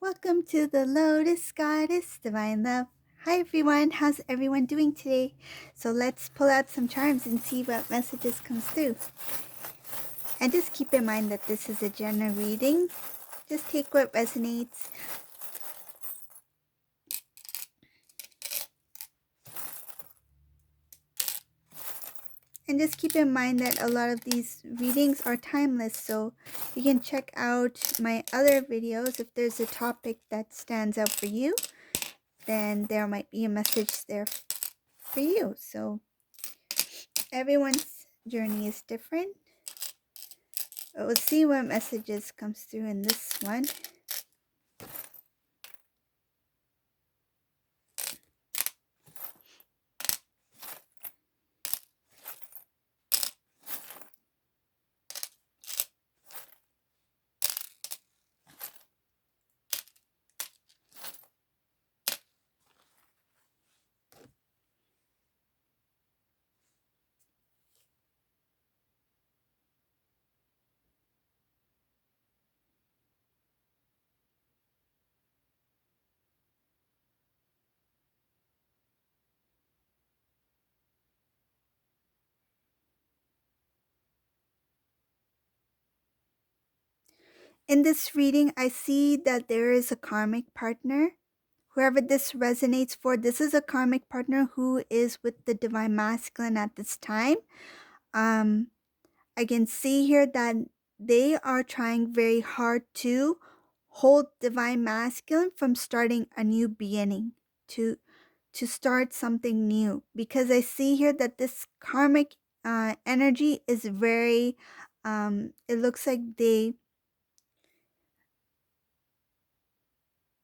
Welcome to the Lotus Goddess Divine Love. Hi everyone, how's everyone doing today? So let's pull out some charms and see what messages comes through. And just keep in mind that this is a general reading. Just take what resonates. And just keep in mind that a lot of these readings are timeless, so you can check out my other videos. If there's a topic that stands out for you, then there might be a message there for you. So everyone's journey is different. But we'll see what messages comes through in this one. In this reading, I see that there is a karmic partner. Whoever this resonates for, this is a karmic partner who is with the Divine Masculine at this time. I can see here that they are trying very hard to hold Divine Masculine from starting a new beginning, to start something new, because I see here that this karmic energy is very, it looks like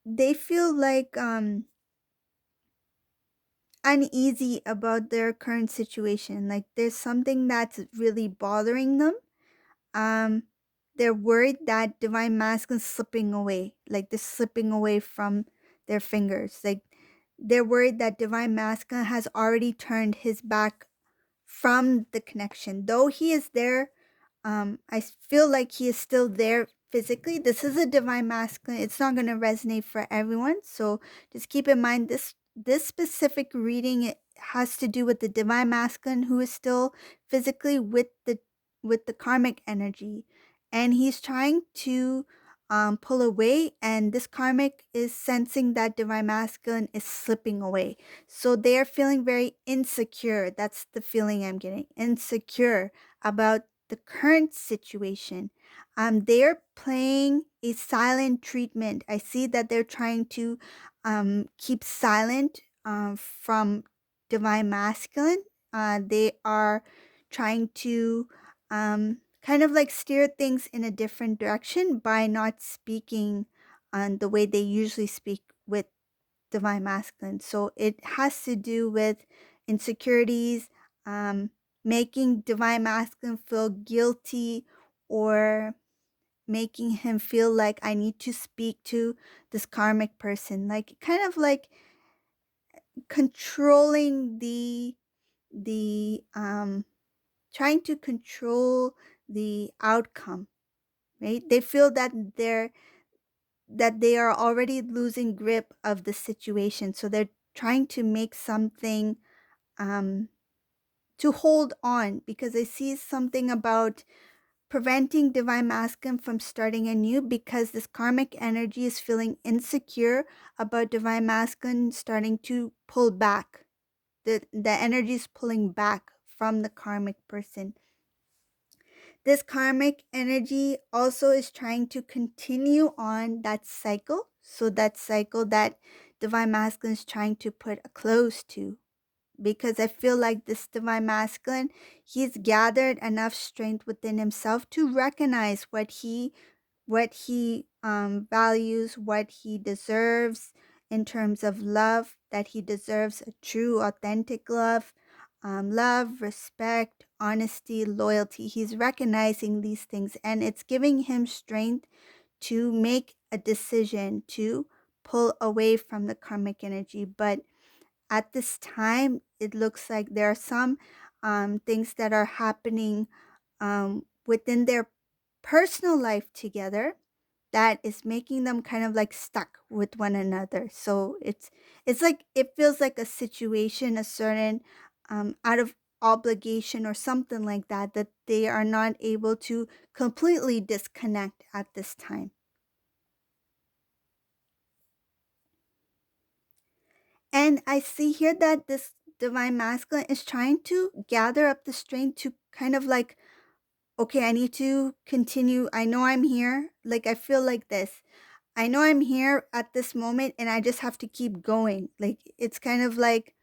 they feel like uneasy about their current situation. Like there's something that's really bothering them. Um, they're worried that Divine Masculine is slipping away, like they're slipping away from their fingers. Like they're worried that Divine Masculine has already turned his back from the connection. Though he is there, I feel like he is still there physically. This is a Divine Masculine. It's not going to resonate for everyone. So just keep in mind this specific reading, it has to do with the Divine Masculine who is still physically with the karmic energy. And he's trying to pull away, and this karmic is sensing that Divine Masculine is slipping away. So they are feeling very insecure. That's the feeling I'm getting. Insecure about the current situation. They're playing a silent treatment. I see that they're trying to keep silent from Divine Masculine. They are trying to kind of like steer things in a different direction by not speaking the way they usually speak with Divine Masculine. So it has to do with insecurities, making Divine Masculine feel guilty, or making him feel like I need to speak to this karmic person, like kind of like controlling the trying to control the outcome, right? They feel that they are already losing grip of the situation, so they're trying to make something to hold on, because I see something about preventing Divine Masculine from starting anew, because this karmic energy is feeling insecure about Divine Masculine starting to pull back. The energy is pulling back from the karmic person. This karmic energy also is trying to continue on that cycle. So that cycle that Divine Masculine is trying to put a close to. Because I feel like this Divine Masculine, he's gathered enough strength within himself to recognize what he values, what he deserves in terms of love, that he deserves a true, authentic love, love, respect, honesty, loyalty. He's recognizing these things, and it's giving him strength to make a decision to pull away from the karmic energy. But at this time, it looks like there are some things that are happening within their personal life together that is making them kind of like stuck with one another. So it's like it feels like a situation, a certain out of obligation or something like that, that they are not able to completely disconnect at this time. And I see here that this divine masculine is trying to gather up the strength to kind of like, okay, I need to continue. I know I'm here. Like, I feel like this. I know I'm here at this moment and I just have to keep going. Like, it's kind of like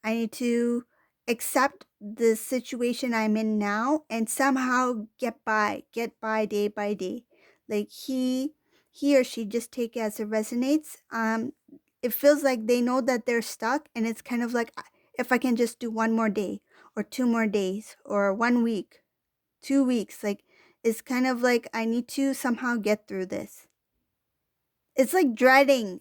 I need to accept the situation I'm in now and somehow get by day by day. Like he or she, just take it as it resonates. It feels like they know that they're stuck, and it's kind of like, if I can just do one more day or two more days or 1 week, 2 weeks, like it's kind of like I need to somehow get through this. It's like dreading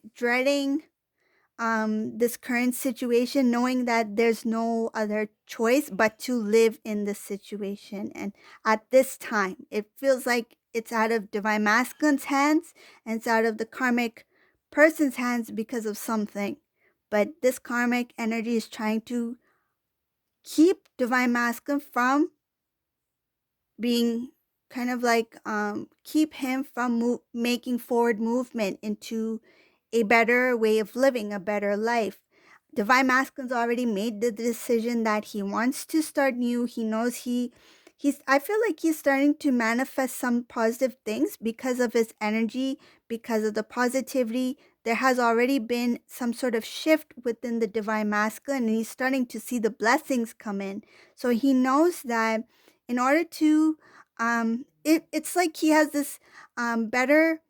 this current situation, knowing that there's no other choice but to live in this situation. And at this time, it feels like it's out of divine masculine's hands and it's out of the karmic person's hands because of something. But this karmic energy is trying to keep divine masculine from being kind of like keep him from making forward movement into a better way of living, a better life. Divine masculine's already made the decision that he wants to start new. He knows he's I feel like he's starting to manifest some positive things because of his energy, because of the positivity. There has already been some sort of shift within the divine masculine, and he's starting to see the blessings come in. So he knows that in order to it's like he has this better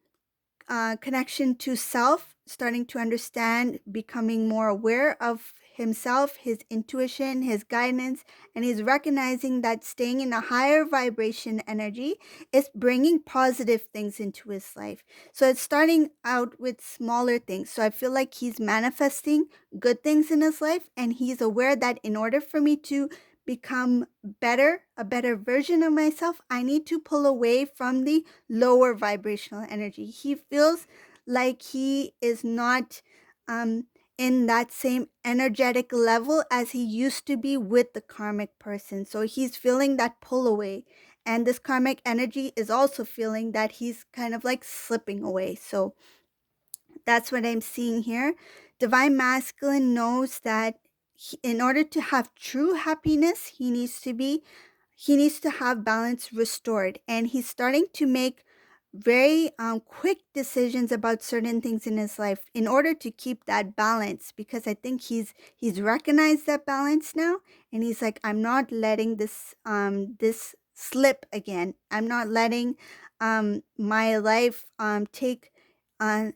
connection to self, starting to understand, becoming more aware of himself, his intuition, his guidance, and he's recognizing that staying in a higher vibration energy is bringing positive things into his life. So it's starting out with smaller things. So I feel like he's manifesting good things in his life, and he's aware that in order for me to become better, a better version of myself, I need to pull away from the lower vibrational energy. He feels like he is not um, in that same energetic level as he used to be with the karmic person. So he's feeling that pull away. And this karmic energy is also feeling that he's kind of like slipping away. So that's what I'm seeing here. Divine masculine knows that in order to have true happiness, he needs to have balance restored, and he's starting to make very quick decisions about certain things in his life in order to keep that balance, because I think he's recognized that balance now, and he's like, I'm not letting this slip again. I'm not letting my life take uh,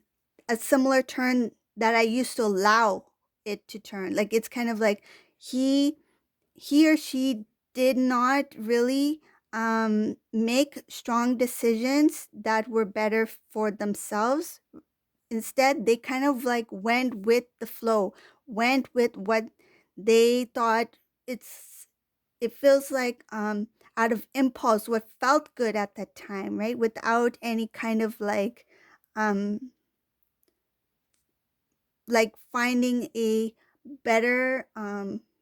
a similar turn that I used to allow it to turn. Like, it's kind of like he he or she did not really make strong decisions that were better for themselves. Instead, they kind of like went with the flow, went with what they thought. It feels like out of impulse, what felt good at that time, right? Without any kind of um finding a better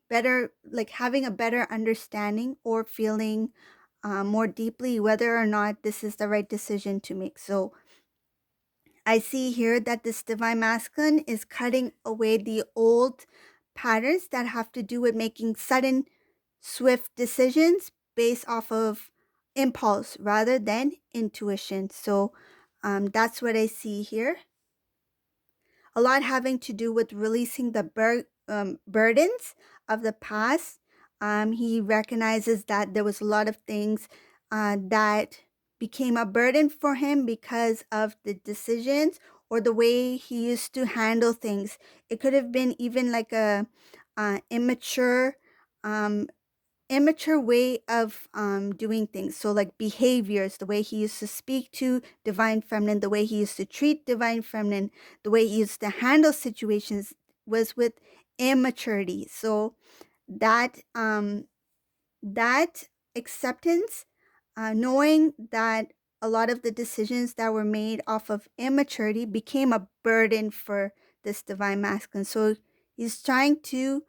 better, like having a better understanding or feeling more deeply whether or not this is the right decision to make. So I see here that this divine masculine is cutting away the old patterns that have to do with making sudden swift decisions based off of impulse rather than intuition. So that's what I see here. A lot having to do with releasing the burdens of the past. He recognizes that there was a lot of things that became a burden for him because of the decisions or the way he used to handle things. It could have been even like a immature um, immature way of doing things. So, like behaviors, the way he used to speak to divine feminine, the way he used to treat divine feminine, the way he used to handle situations was with immaturity. So that acceptance, knowing that a lot of the decisions that were made off of immaturity became a burden for this divine masculine. So he's trying to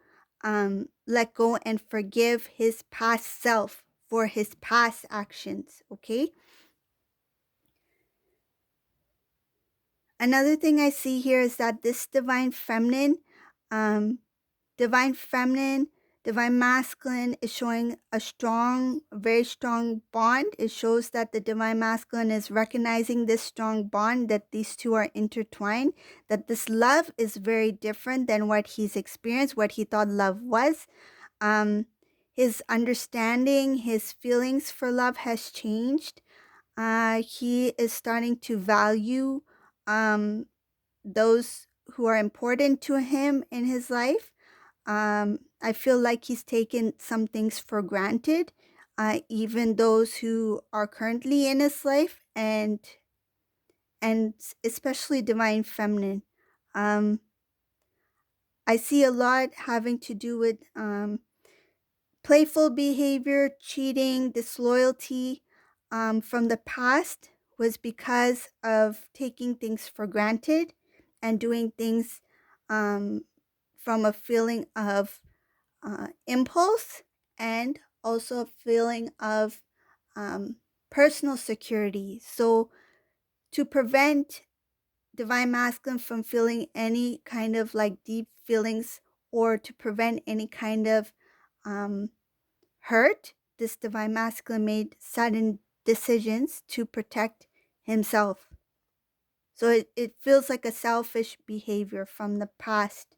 let go and forgive his past self for his past actions. Okay. Another thing I see here is that this um, divine feminine, divine masculine is showing a strong, very strong bond. It shows that the divine masculine is recognizing this strong bond, that these two are intertwined, that this love is very different than what he's experienced, what he thought love was. Um, his understanding, his feelings for love has changed. He is starting to value um, those who are important to him in his life. I feel like he's taken some things for granted, even those who are currently in his life, and especially divine feminine. Um, I see a lot having to do with playful behavior, cheating, disloyalty from the past was because of taking things for granted and doing things from a feeling of impulse and also a feeling of um, personal security. So, to prevent divine masculine from feeling any kind of like deep feelings or to prevent any kind of um, hurt, this divine masculine made sudden decisions to protect himself. So it feels like a selfish behavior from the past.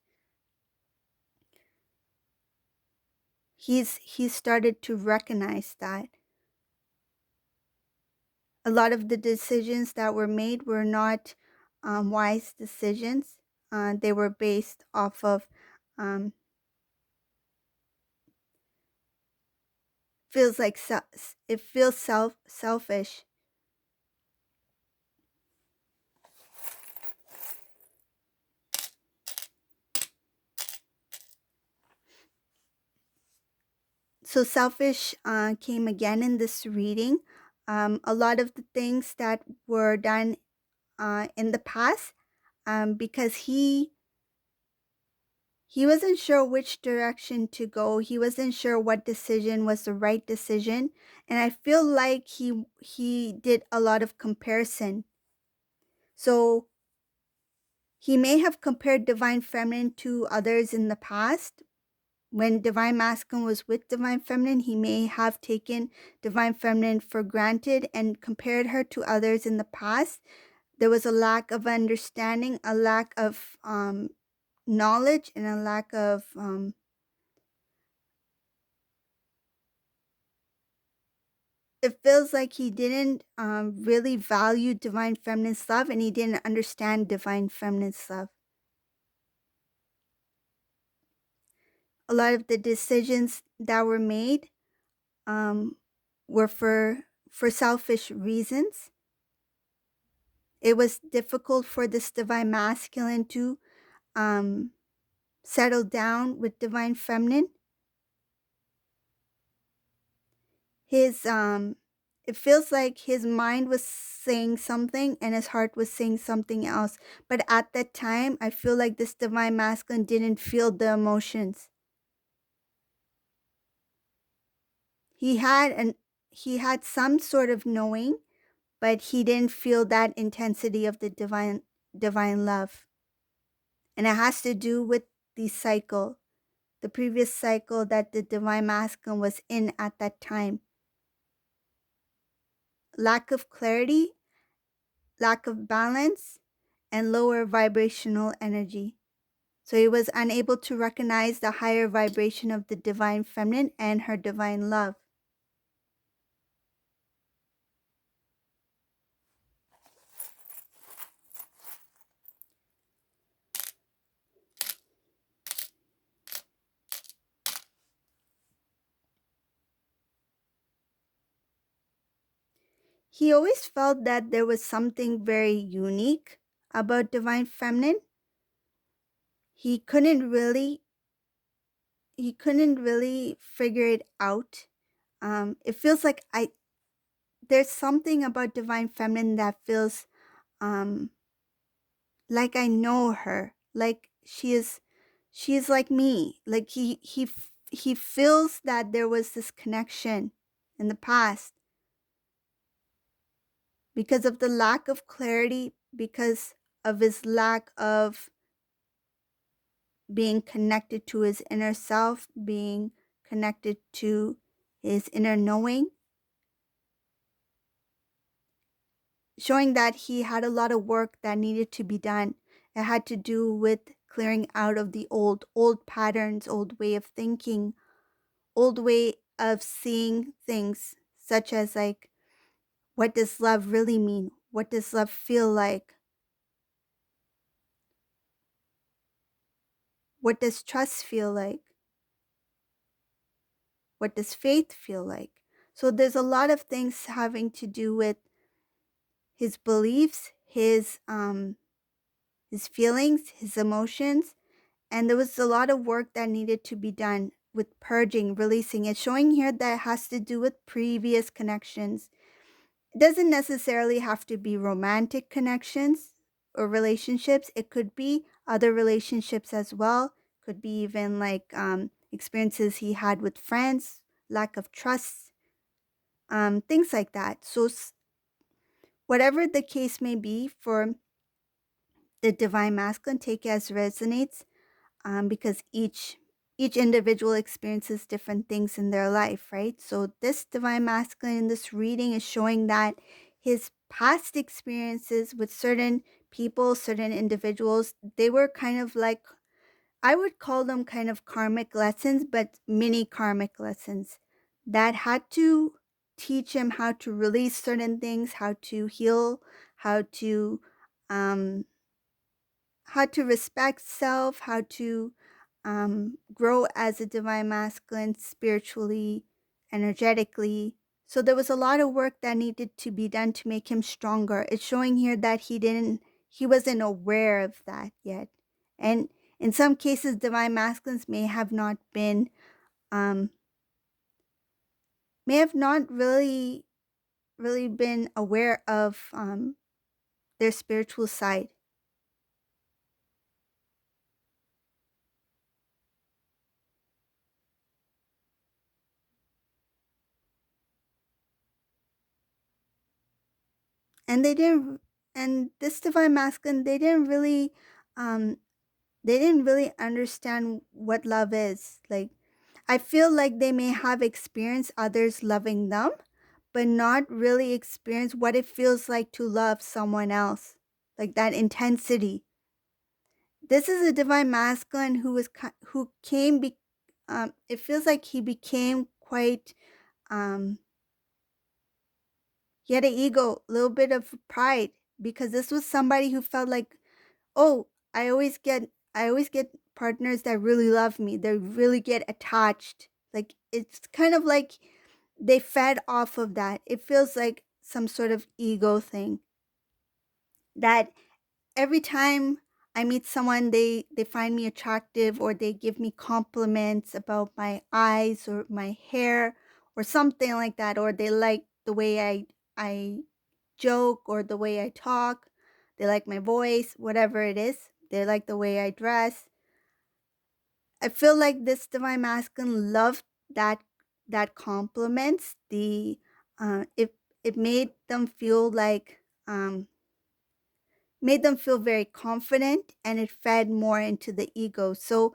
He's started to recognize that a lot of the decisions that were made were not wise decisions. They were based off of um, feels like it feels selfish. So selfish came again in this reading. A lot of the things that were done in the past, because he wasn't sure which direction to go. He wasn't sure what decision was the right decision, and I feel like he did a lot of comparison. So he may have compared divine feminine to others in the past. When divine masculine was with divine feminine, he may have taken divine feminine for granted and compared her to others in the past. There was a lack of understanding, a lack of knowledge, and a lack of it feels like he didn't really value divine feminine's love, and he didn't understand divine feminine's love. A lot of the decisions that were made um, were for selfish reasons. It was difficult for this divine masculine to um, settle down with divine feminine. His it feels like his mind was saying something and his heart was saying something else. But at that time, I feel like this divine masculine didn't feel the emotions. He had he had some sort of knowing, but he didn't feel that intensity of the divine love. And it has to do with the cycle, the previous cycle that the divine masculine was in at that time. Lack of clarity, lack of balance, and lower vibrational energy. So he was unable to recognize the higher vibration of the divine feminine and her divine love. He always felt that there was something very unique about divine feminine. He couldn't really figure it out. It feels like there's something about divine feminine that feels um like I know her, like she is like me. Like he feels that there was this connection in the past because of the lack of clarity, because of his lack of being connected to his inner self, being connected to his inner knowing, showing that he had a lot of work that needed to be done. It had to do with clearing out of the old patterns, old way of thinking, old way of seeing things, such as like, what does love really mean? What does love feel like? What does trust feel like? What does faith feel like? So there's a lot of things having to do with his beliefs, his feelings, his emotions, and there was a lot of work that needed to be done with purging, releasing it, showing here that it has to do with previous connections. It doesn't necessarily have to be romantic connections or relationships. It could be other relationships as well. Could be even like experiences he had with friends, lack of trust, things like that. So whatever the case may be for the divine masculine, take it as resonates, because each individual experiences different things in their life, right? So this divine masculine in this reading is showing that his past experiences with certain people, certain individuals, they were kind of like, I would call them kind of karmic lessons, but mini karmic lessons that had to teach him how to release certain things, how to heal, how to um, respect self, how to grow as a divine masculine spiritually, energetically. So there was a lot of work that needed to be done to make him stronger. It's showing here that he wasn't aware of that yet. And in some cases, divine masculines um, may have not really been aware of their spiritual side. And they didn't, and this divine masculine, um, they didn't really understand what love is. Like, I feel like they may have experienced others loving them, but not really experience what it feels like to love someone else, like that intensity. This is a divine masculine who came. It feels like he became quite. Um, he had an ego, a little bit of pride, because this was somebody who felt like, oh, I always get partners that really love me. They really get attached. Like, it's kind of like they fed off of that. It feels like some sort of ego thing that every time I meet someone, they find me attractive, or they give me compliments about my eyes or my hair or something like that, or they like the way I joke or the way I talk. They like my voice, whatever it is. They like the way I dress. I feel like this divine masculine loved that compliments. It made them feel like made them feel very confident, and it fed more into the ego. So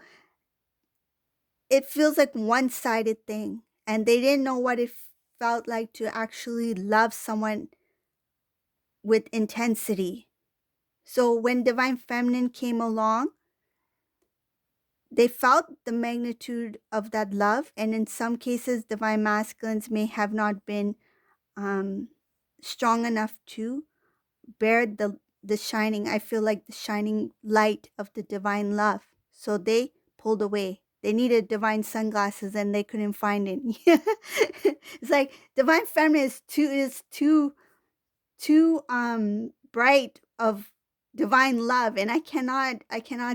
it feels like one-sided thing, and they didn't know what it felt like to actually love someone with intensity. So when divine feminine came along, they felt the magnitude of that love, and in some cases divine masculines may have not been um, strong enough to bear the shining, I feel like the shining light of the divine love. So they pulled away. They needed divine sunglasses and they couldn't find it. It's like divine feminine is too bright of divine love, and I cannot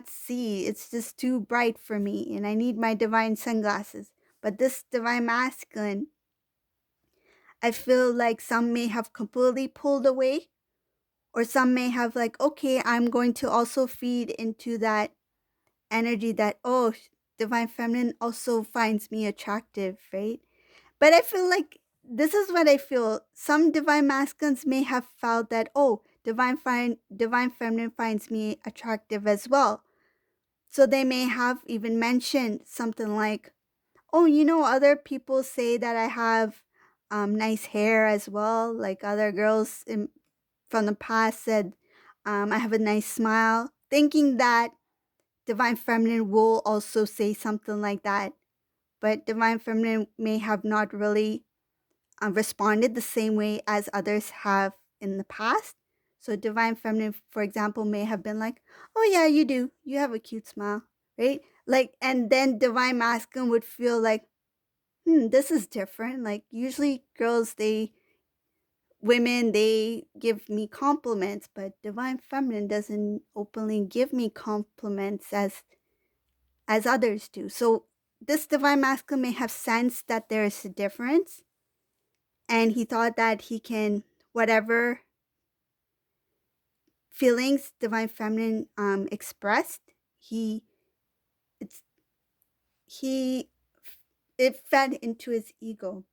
see. It's just too bright for me, and I need my divine sunglasses. But this divine masculine, I feel like some may have completely pulled away, or some may have like, okay, I'm going to also feed into that energy that, oh, divine feminine also finds me attractive, right? But I feel like this is what I feel. Some divine masculines may have felt that, oh, divine feminine finds me attractive as well. So they may have even mentioned something like, oh, other people say that I have nice hair as well. Like other girls from the past said, I have a nice smile, thinking that divine feminine will also say something like that. But divine feminine may have not really responded the same way as others have in the past. So divine feminine, for example, may have been like, "Oh yeah, you do. You have a cute smile." Right? Like, and then divine masculine would feel like, this is different. Like usually women, they give me compliments, but divine feminine doesn't openly give me compliments as others do. So this divine masculine may have sensed that there is a difference, and he thought that he can, whatever feelings divine feminine expressed, he it's he it fed into his ego.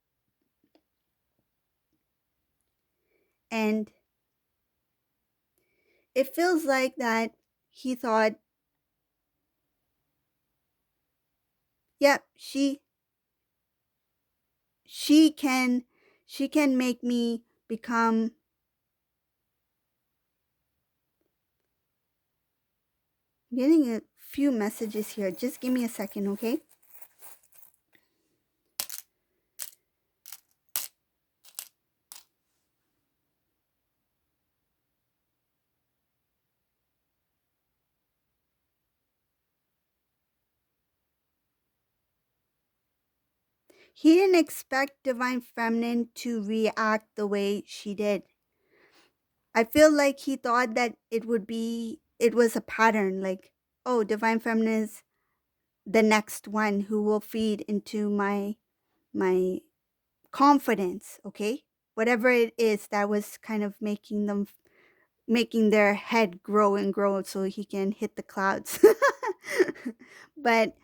And it feels like that he thought, yeah, she can she can make me become. I'm getting a few messages here. Just give me a second, okay? He didn't expect divine feminine to react the way she did. I feel like he thought that it was a pattern, like, oh, divine feminine is the next one who will feed into my confidence, okay? Whatever it is that was kind of making their head grow and grow so he can hit the clouds. But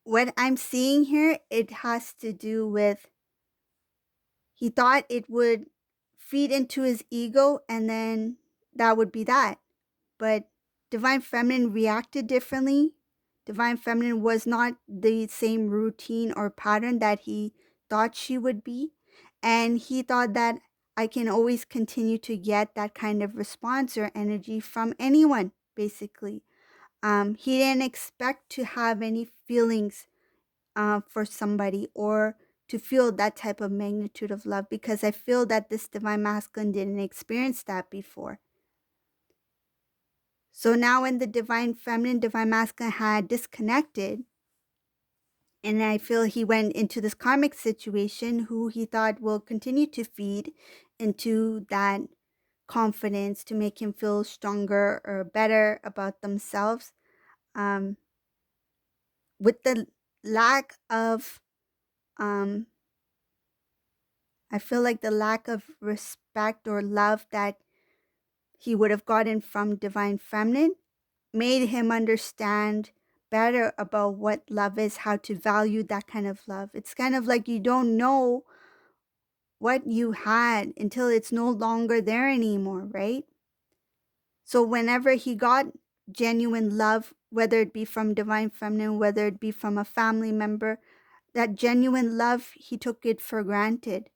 what I'm seeing here, it has to do with, he thought it would feed into his ego and then that would be that. But divine feminine reacted differently. Divine feminine was not the same routine or pattern that he thought she would be. And he thought that I can always continue to get that kind of response or energy from anyone, basically. He didn't expect to have any feelings for somebody, or to feel that type of magnitude of love, because I feel that this divine masculine didn't experience that before. So now when the divine feminine, divine masculine had disconnected, and I feel he went into this karmic situation who he thought will continue to feed into that confidence to make him feel stronger or better about themselves. Um, with the lack of, um, I feel like the lack of respect or love that he would have gotten from divine feminine made him understand better about what love is, how to value that kind of love. It's kind of like you don't know what you had until it's no longer there anymore, right? So whenever he got genuine love, whether it be from divine feminine, whether it be from a family member, that genuine love, he took it for granted.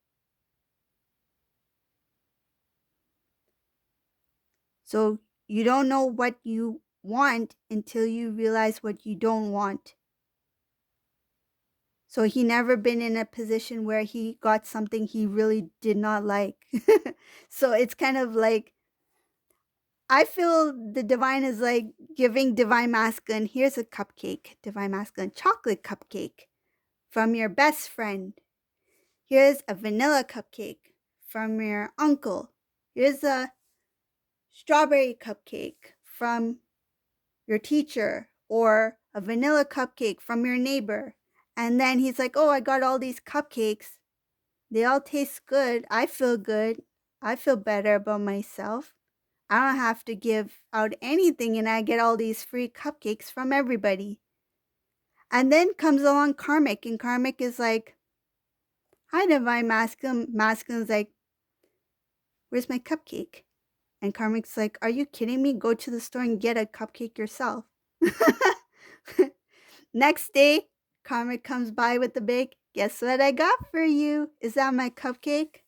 So you don't know what you want until you realize what you don't want. So he never been in a position where he got something he really did not like. So it's kind of like, I feel the divine is like giving divine masculine, here's a cupcake, divine masculine, chocolate cupcake from your best friend. Here's a vanilla cupcake from your uncle. Here's a strawberry cupcake from your teacher, or a vanilla cupcake from your neighbor. And then he's like, oh, I got all these cupcakes. They all taste good. I feel good. I feel better about myself. I don't have to give out anything and I get all these free cupcakes from everybody. And then comes along Karmic, and Karmic is like, hi, Divine Masculine. Masculine's like, where's my cupcake? And Karmic's like, are you kidding me? Go to the store and get a cupcake yourself. Next day, Karmic comes by with the big, guess what I got for you? Is that my cupcake?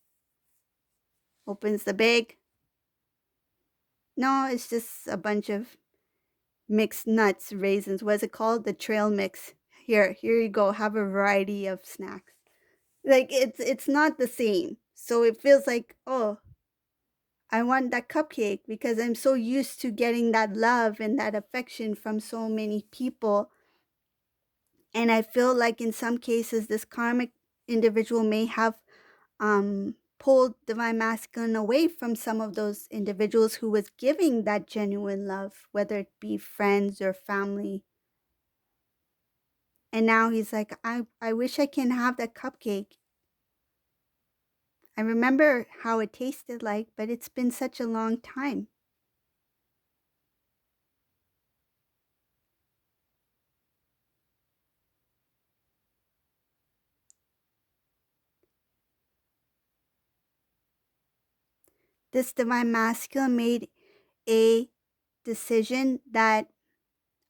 Opens the bag. No, it's just a bunch of mixed nuts, raisins. What's it called? The trail mix. Here you go. Have a variety of snacks. Like it's not the same. So it feels like, oh, I want that cupcake because I'm so used to getting that love and that affection from so many people. And I feel like in some cases, this karmic individual may have pulled divine masculine away from some of those individuals who was giving that genuine love, whether it be friends or family. And now he's like, I wish I can have that cupcake. I remember how it tasted like, but it's been such a long time. This divine masculine made a decision that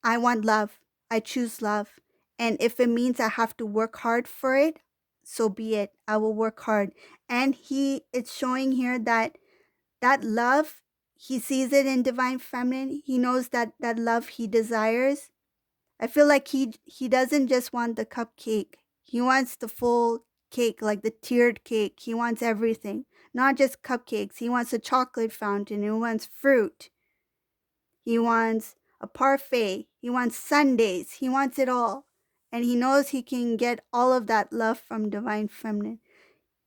I want love. I choose love. And if it means I have to work hard for it, so be it. I will work hard. And it's showing here that that love, he sees it in divine feminine. He knows that that love he desires. I feel like he doesn't just want the cupcake. He wants the full cake, like the tiered cake. He wants everything, not just cupcakes. He wants a chocolate fountain. He wants fruit. He wants a parfait. He wants sundaes. He wants it all. And he knows he can get all of that love from divine feminine.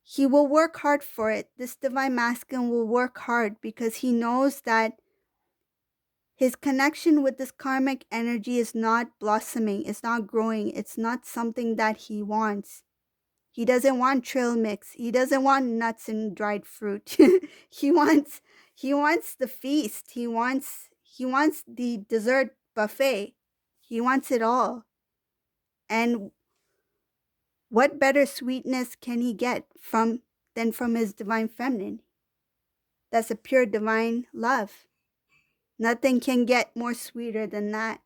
He will work hard for it. This divine masculine will work hard because he knows that his connection with this karmic energy is not blossoming. It's not growing. It's not something that he wants. He doesn't want trail mix. He doesn't want nuts and dried fruit. he wants the feast. He wants the dessert buffet. He wants it all. And what better sweetness can he get than from his divine feminine? That's a pure divine love. Nothing can get more sweeter than that.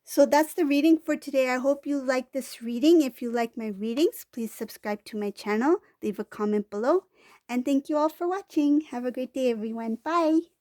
So that's the reading for today. I hope you like this reading. If you like my readings, please subscribe to my channel, leave a comment below, and thank you all for watching. Have a great day, everyone. Bye.